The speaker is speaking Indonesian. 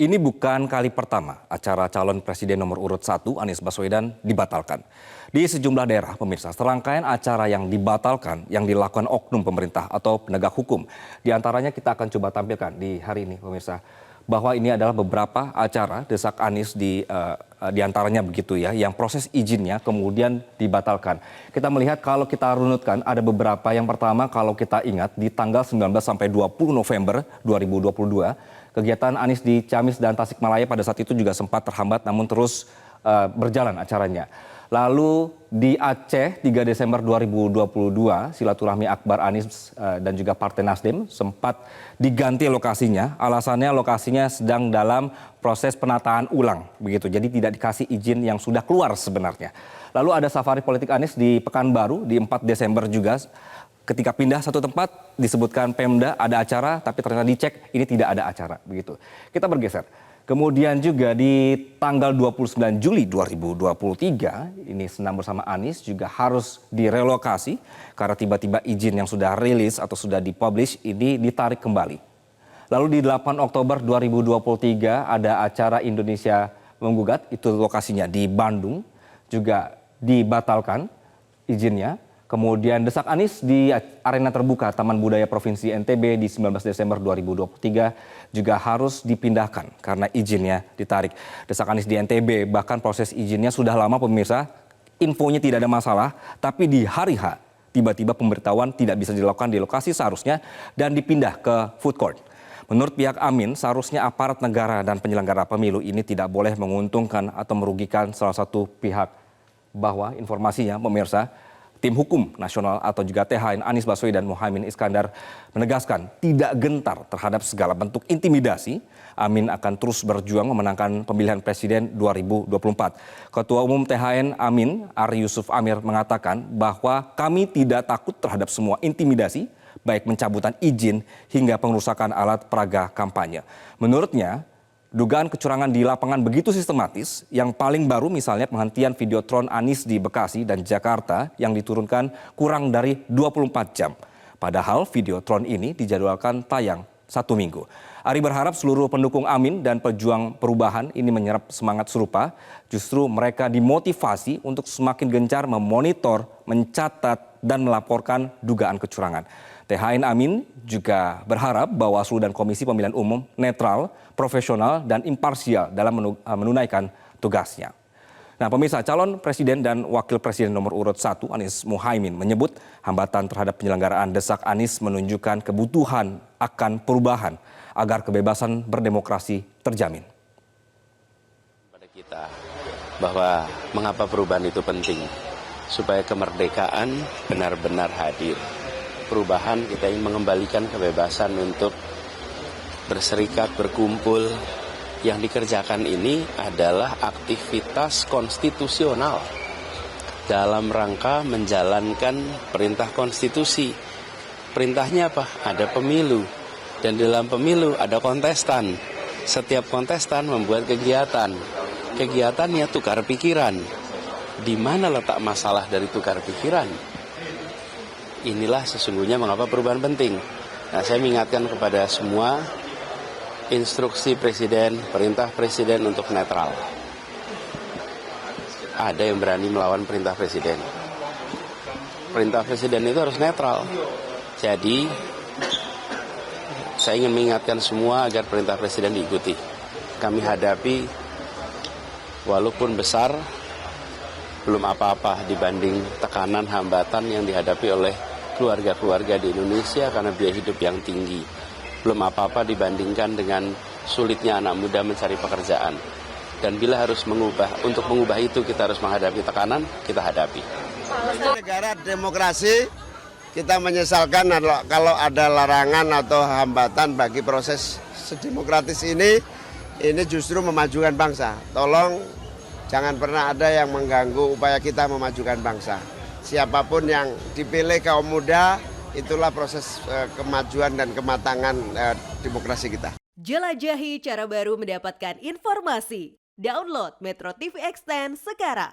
Ini bukan kali pertama acara calon presiden nomor urut 1 Anies Baswedan dibatalkan. Di sejumlah daerah, pemirsa, serangkaian acara yang dibatalkan yang dilakukan oknum pemerintah atau penegak hukum. Di antaranya kita akan coba tampilkan di hari ini, pemirsa, bahwa ini adalah beberapa acara desak Anies di antaranya begitu ya, yang proses izinnya kemudian dibatalkan. Kita melihat kalau kita runutkan ada beberapa. Yang pertama, kalau kita ingat di tanggal 19 sampai 20 November 2022, kegiatan Anies di Ciamis dan Tasikmalaya pada saat itu juga sempat terhambat namun terus berjalan acaranya. Lalu di Aceh 3 Desember 2022 silaturahmi akbar Anies dan juga Partai Nasdem sempat diganti lokasinya. Alasannya lokasinya sedang dalam proses penataan ulang begitu. Jadi tidak dikasih izin yang sudah keluar sebenarnya. Lalu ada safari politik Anies di Pekanbaru di 4 Desember juga. Ketika pindah satu tempat disebutkan Pemda ada acara, tapi ternyata dicek ini tidak ada acara begitu. Kita bergeser. Kemudian juga di tanggal 29 Juli 2023 ini Senam Bersama Anies juga harus direlokasi karena tiba-tiba izin yang sudah rilis atau sudah dipublish ini ditarik kembali. Lalu di 8 Oktober 2023 ada acara Indonesia Menggugat, itu lokasinya di Bandung, juga dibatalkan izinnya. Kemudian desak Anies di arena terbuka Taman Budaya Provinsi NTB di 19 Desember 2023 juga harus dipindahkan karena izinnya ditarik. Desak Anies di NTB bahkan proses izinnya sudah lama pemirsa, infonya tidak ada masalah, tapi di hari H tiba-tiba pemberitahuan tidak bisa dilakukan di lokasi seharusnya dan dipindah ke food court. Menurut pihak Amin, seharusnya aparat negara dan penyelenggara pemilu ini tidak boleh menguntungkan atau merugikan salah satu pihak. Bahwa informasinya pemirsa, Tim Hukum Nasional atau juga THN Anies Baswedan Muhaimin Iskandar menegaskan tidak gentar terhadap segala bentuk intimidasi. Amin akan terus berjuang memenangkan pemilihan presiden 2024. Ketua Umum THN Amin, Ari Yusuf Amir mengatakan bahwa kami tidak takut terhadap semua intimidasi, baik pencabutan izin hingga pengerusakan alat peraga kampanye. Menurutnya, dugaan kecurangan di lapangan begitu sistematis, yang paling baru misalnya penghentian Videotron Anies di Bekasi dan Jakarta yang diturunkan kurang dari 24 jam. Padahal Videotron ini dijadwalkan tayang 1 minggu. Ari berharap seluruh pendukung Amin dan pejuang perubahan ini menyerap semangat serupa. Justru mereka dimotivasi untuk semakin gencar memonitor, mencatat, dan melaporkan dugaan kecurangan. THN Amin juga berharap Bawaslu dan Komisi Pemilihan Umum netral, profesional, dan imparsial dalam menunaikan tugasnya. Nah pemirsa, calon presiden dan wakil presiden nomor urut 1 Anies Muhaimin menyebut hambatan terhadap penyelenggaraan desak Anies menunjukkan kebutuhan akan perubahan agar kebebasan berdemokrasi terjamin. Pada kita bahwa mengapa perubahan itu penting, supaya kemerdekaan benar-benar hadir. Perubahan kita ingin mengembalikan kebebasan untuk berserikat, berkumpul. Yang dikerjakan ini adalah aktivitas konstitusional dalam rangka menjalankan perintah konstitusi. Perintahnya apa? Ada pemilu. Dan di dalam pemilu ada kontestan. Setiap kontestan membuat kegiatan. Kegiatannya tukar pikiran. Di mana letak masalah dari tukar pikiran? Inilah sesungguhnya mengapa perubahan penting. Nah, saya mengingatkan kepada semua instruksi presiden, perintah presiden untuk netral. Ada yang berani melawan perintah presiden. Perintah presiden itu harus netral. Jadi, saya ingin mengingatkan semua agar perintah presiden diikuti. Kami hadapi, walaupun besar, belum apa-apa dibanding tekanan hambatan yang dihadapi oleh keluarga-keluarga di Indonesia karena biaya hidup yang tinggi. Belum apa-apa dibandingkan dengan sulitnya anak muda mencari pekerjaan. Dan bila harus untuk mengubah itu kita harus menghadapi tekanan, kita hadapi. Negara demokrasi, kita menyesalkan kalau ada larangan atau hambatan bagi proses sedemokratis ini justru memajukan bangsa. Tolong jangan pernah ada yang mengganggu upaya kita memajukan bangsa. Siapapun yang dipilih kaum muda, itulah proses kemajuan dan kematangan demokrasi kita. Jelajahi cara baru mendapatkan informasi. Download Metro TV Extend sekarang.